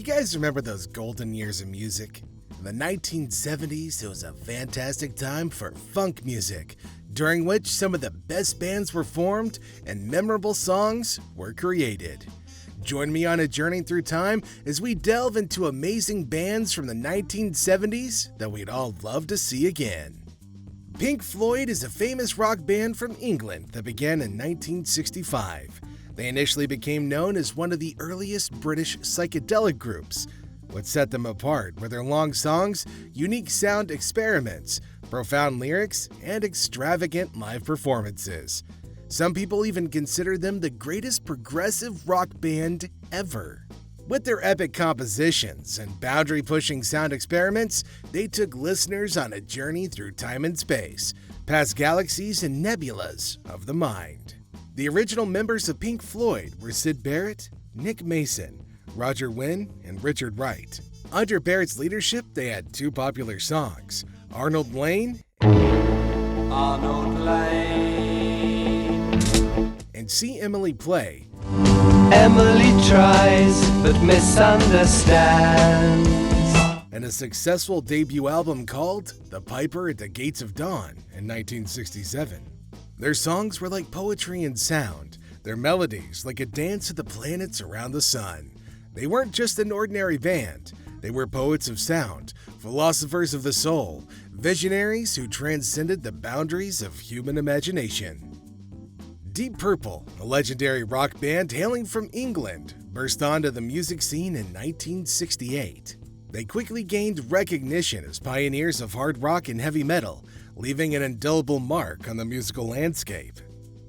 guys remember those golden years of music? In the 1970s, it was a fantastic time for funk music, during which some of the best bands were formed and memorable songs were created. Join me on a journey through time as we delve into amazing bands from the 1970s that we'd all love to see again. Pink Floyd is a famous rock band from England that began in 1965. They initially became known as one of the earliest British psychedelic groups. What set them apart were their long songs, unique sound experiments, profound lyrics, and extravagant live performances. Some people even consider them the greatest progressive rock band ever. With their epic compositions and boundary-pushing sound experiments, they took listeners on a journey through time and space, past galaxies and nebulas of the mind. The original members of Pink Floyd were Syd Barrett, Nick Mason, Roger Wynn, and Richard Wright. Under Barrett's leadership, they had two popular songs, Arnold Lane and See Emily Play. Emily tries but misunderstands. And a successful debut album called The Piper at the Gates of Dawn in 1967. Their songs were like poetry in sound, their melodies like a dance of the planets around the sun. They weren't just an ordinary band, they were poets of sound, philosophers of the soul, visionaries who transcended the boundaries of human imagination. Deep Purple, a legendary rock band hailing from England, burst onto the music scene in 1968. They quickly gained recognition as pioneers of hard rock and heavy metal, leaving an indelible mark on the musical landscape.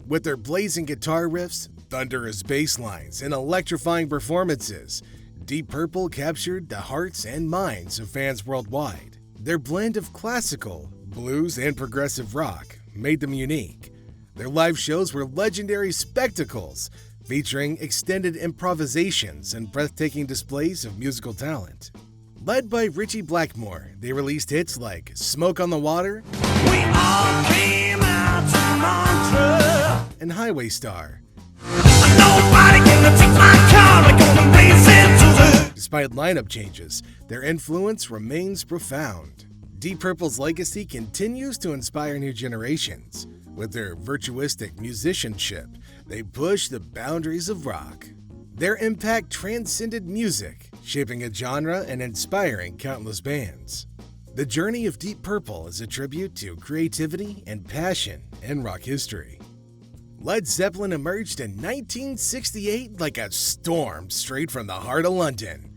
With their blazing guitar riffs, thunderous bass lines, and electrifying performances, Deep Purple captured the hearts and minds of fans worldwide. Their blend of classical, blues, and progressive rock made them unique. Their live shows were legendary spectacles, featuring extended improvisations and breathtaking displays of musical talent. Led by Ritchie Blackmore, they released hits like Smoke on the Water We all came out to Montreux. and Highway Star. Nobody gonna take my car. We're gonna race into the... Despite lineup changes, their influence remains profound. Deep Purple's legacy continues to inspire new generations. With their virtuistic musicianship, they push the boundaries of rock. Their impact transcended music, shaping a genre and inspiring countless bands. The journey of Deep Purple is a tribute to creativity and passion in rock history. Led Zeppelin emerged in 1968 like a storm straight from the heart of London.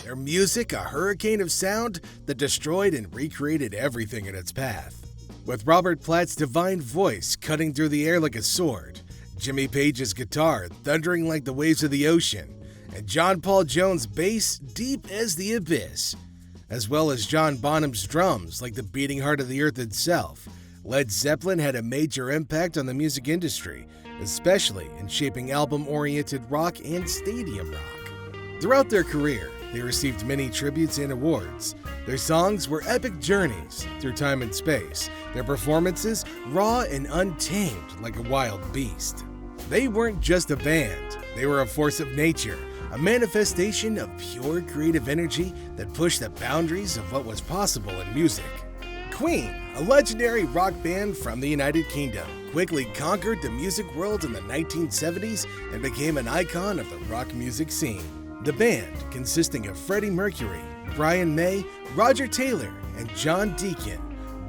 Their music, a hurricane of sound that destroyed and recreated everything in its path. With Robert Platt's divine voice cutting through the air like a sword, Jimmy Page's guitar thundering like the waves of the ocean, and John Paul Jones' bass deep as the abyss, as well as John Bonham's drums like the beating heart of the earth itself, Led Zeppelin had a major impact on the music industry, especially in shaping album-oriented rock and stadium rock. Throughout their career, they received many tributes and awards. Their songs were epic journeys through time and space, their performances raw and untamed like a wild beast. They weren't just a band, they were a force of nature, a manifestation of pure creative energy that pushed the boundaries of what was possible in music. Queen, a legendary rock band from the United Kingdom, quickly conquered the music world in the 1970s and became an icon of the rock music scene. The band, consisting of Freddie Mercury, Brian May, Roger Taylor, and John Deacon,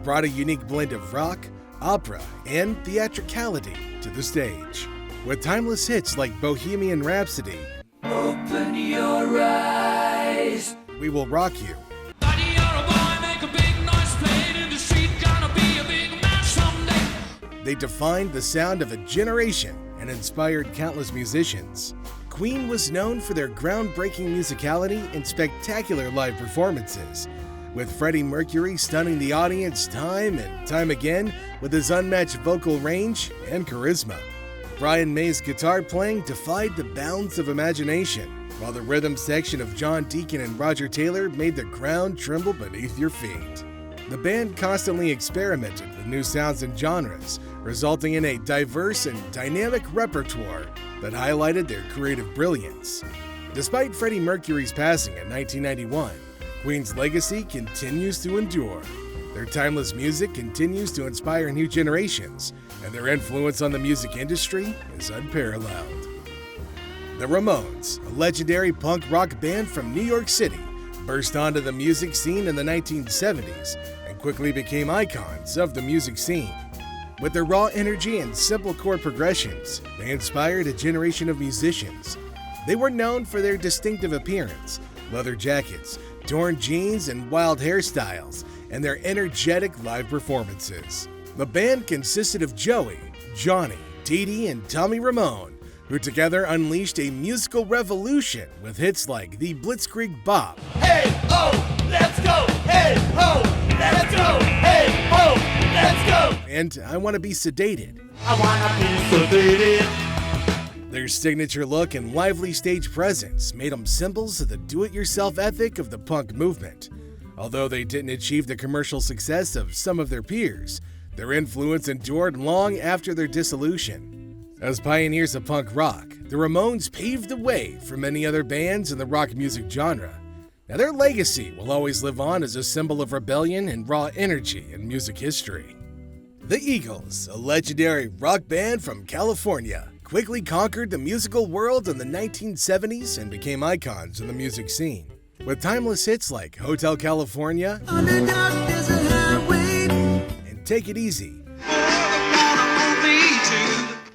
brought a unique blend of rock, opera, and theatricality to the stage. With timeless hits like Bohemian Rhapsody, Open your eyes. We Will Rock You, Buddy, you're a boy, make a big noise, play it in the street, gonna be a big man someday. they defined the sound of a generation and inspired countless musicians. Queen was known for their groundbreaking musicality and spectacular live performances, with Freddie Mercury stunning the audience time and time again with his unmatched vocal range and charisma. Brian May's guitar playing defied the bounds of imagination, while the rhythm section of John Deacon and Roger Taylor made the ground tremble beneath your feet. The band constantly experimented with new sounds and genres, resulting in a diverse and dynamic repertoire that highlighted their creative brilliance. Despite Freddie Mercury's passing in 1991, Queen's legacy continues to endure. Their timeless music continues to inspire new generations, and their influence on the music industry is unparalleled. The Ramones, a legendary punk rock band from New York City, burst onto the music scene in the 1970s and quickly became icons of the music scene. With their raw energy and simple chord progressions, they inspired a generation of musicians. They were known for their distinctive appearance, leather jackets, torn jeans, and wild hairstyles, and their energetic live performances. The band consisted of Joey, Johnny, Dee Dee, and Tommy Ramone, who together unleashed a musical revolution with hits like the Blitzkrieg Bop, Hey ho, let's go! Hey ho, let's go! Hey ho, let's go! and I Want to Be Sedated. I wanna be sedated. Their signature look and lively stage presence made them symbols of the do-it-yourself ethic of the punk movement. Although they didn't achieve the commercial success of some of their peers, their influence endured long after their dissolution. As pioneers of punk rock, the Ramones paved the way for many other bands in the rock music genre. Now, their legacy will always live on as a symbol of rebellion and raw energy in music history. The Eagles, a legendary rock band from California, quickly conquered the musical world in the 1970s and became icons in the music scene. With timeless hits like Hotel California and Take It Easy,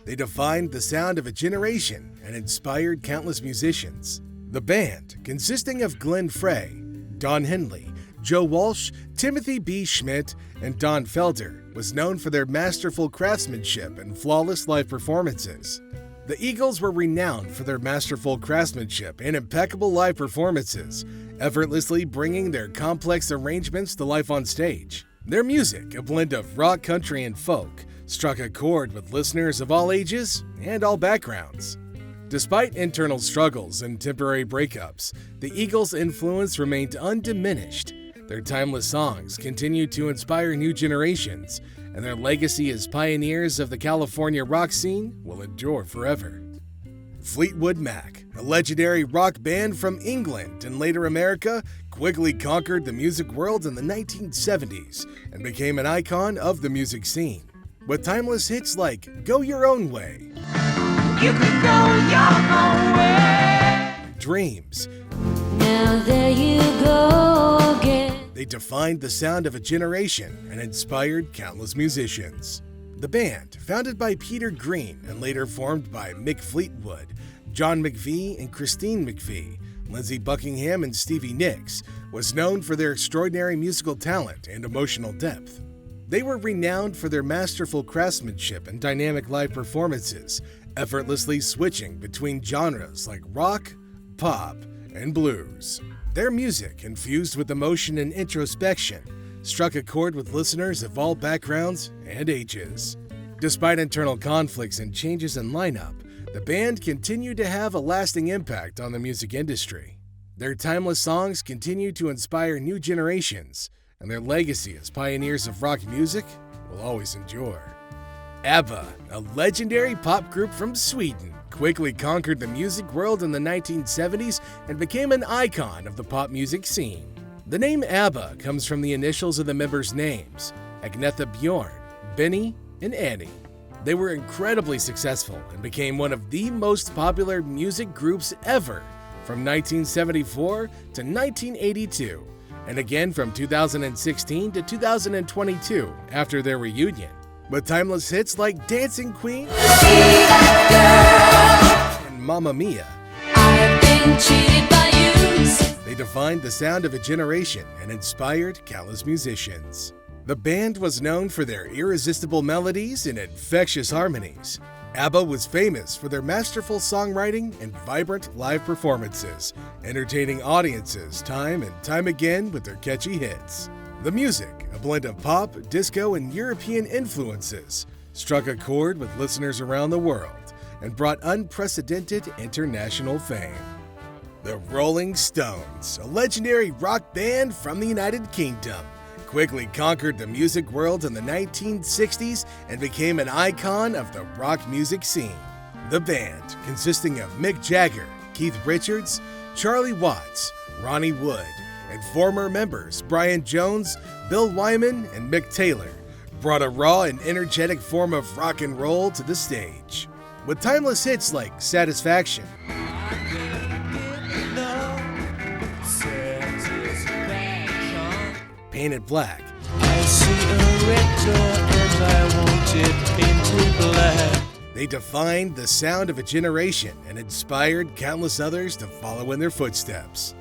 they defined the sound of a generation and inspired countless musicians. The band, consisting of Glenn Frey, Don Henley, Joe Walsh, Timothy B. Schmidt, and Don Felder, was known for their masterful craftsmanship and flawless live performances. The Eagles were renowned for their masterful craftsmanship and impeccable live performances, effortlessly bringing their complex arrangements to life on stage. Their music, a blend of rock, country, and folk, struck a chord with listeners of all ages and all backgrounds. Despite internal struggles and temporary breakups, the Eagles' influence remained undiminished. Their timeless songs continued to inspire new generations, and their legacy as pioneers of the California rock scene will endure forever. Fleetwood Mac, a legendary rock band from England and later America, quickly conquered the music world in the 1970s and became an icon of the music scene. With timeless hits like Go Your Own Way, You could go your own way. Dreams, Now there you go again. they defined the sound of a generation and inspired countless musicians. The band, founded by Peter Green and later formed by Mick Fleetwood, John McVie and Christine McVie, Lindsey Buckingham and Stevie Nicks, was known for their extraordinary musical talent and emotional depth. They were renowned for their masterful craftsmanship and dynamic live performances, effortlessly switching between genres like rock, pop, and blues. Their music, infused with emotion and introspection, struck a chord with listeners of all backgrounds and ages. Despite internal conflicts and changes in lineup, the band continued to have a lasting impact on the music industry. Their timeless songs continue to inspire new generations, and their legacy as pioneers of rock music will always endure. ABBA, a legendary pop group from Sweden, quickly conquered the music world in the 1970s and became an icon of the pop music scene. The name ABBA comes from the initials of the members' names, Agnetha Bjorn, Benny, and Annie. They were incredibly successful and became one of the most popular music groups ever from 1974 to 1982, and again from 2016 to 2022 after their reunion, with timeless hits like Dancing Queen and Mamma Mia. I've been cheated by you. They defined the sound of a generation and inspired countless musicians. The band was known for their irresistible melodies and infectious harmonies. ABBA was famous for their masterful songwriting and vibrant live performances, entertaining audiences time and time again with their catchy hits. The music, a blend of pop, disco, and European influences, struck a chord with listeners around the world and brought unprecedented international fame. The Rolling Stones, a legendary rock band from the United Kingdom, quickly conquered the music world in the 1960s and became an icon of the rock music scene. The band, consisting of Mick Jagger, Keith Richards, Charlie Watts, Ronnie Wood, and former members Brian Jones, Bill Wyman, and Mick Taylor, brought a raw and energetic form of rock and roll to the stage. With timeless hits like Satisfaction, Painted Black, I see a red door and I want it painted black. they defined the sound of a generation and inspired countless others to follow in their footsteps.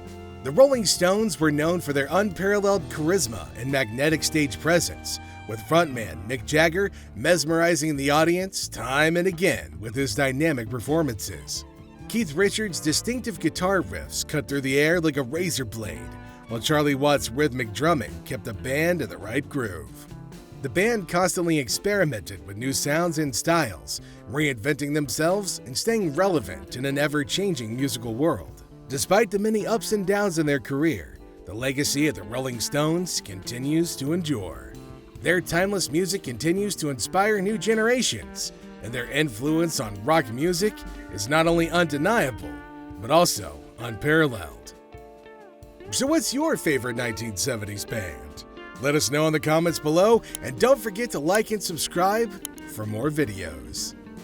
The Rolling Stones were known for their unparalleled charisma and magnetic stage presence, with frontman Mick Jagger mesmerizing the audience time and again with his dynamic performances. Keith Richards' distinctive guitar riffs cut through the air like a razor blade, while Charlie Watts' rhythmic drumming kept the band in the right groove. The band constantly experimented with new sounds and styles, reinventing themselves and staying relevant in an ever-changing musical world. Despite the many ups and downs in their career, the legacy of the Rolling Stones continues to endure. Their timeless music continues to inspire new generations, and their influence on rock music is not only undeniable, but also unparalleled. So what's your favorite 1970s band? Let us know in the comments below, and don't forget to like and subscribe for more videos.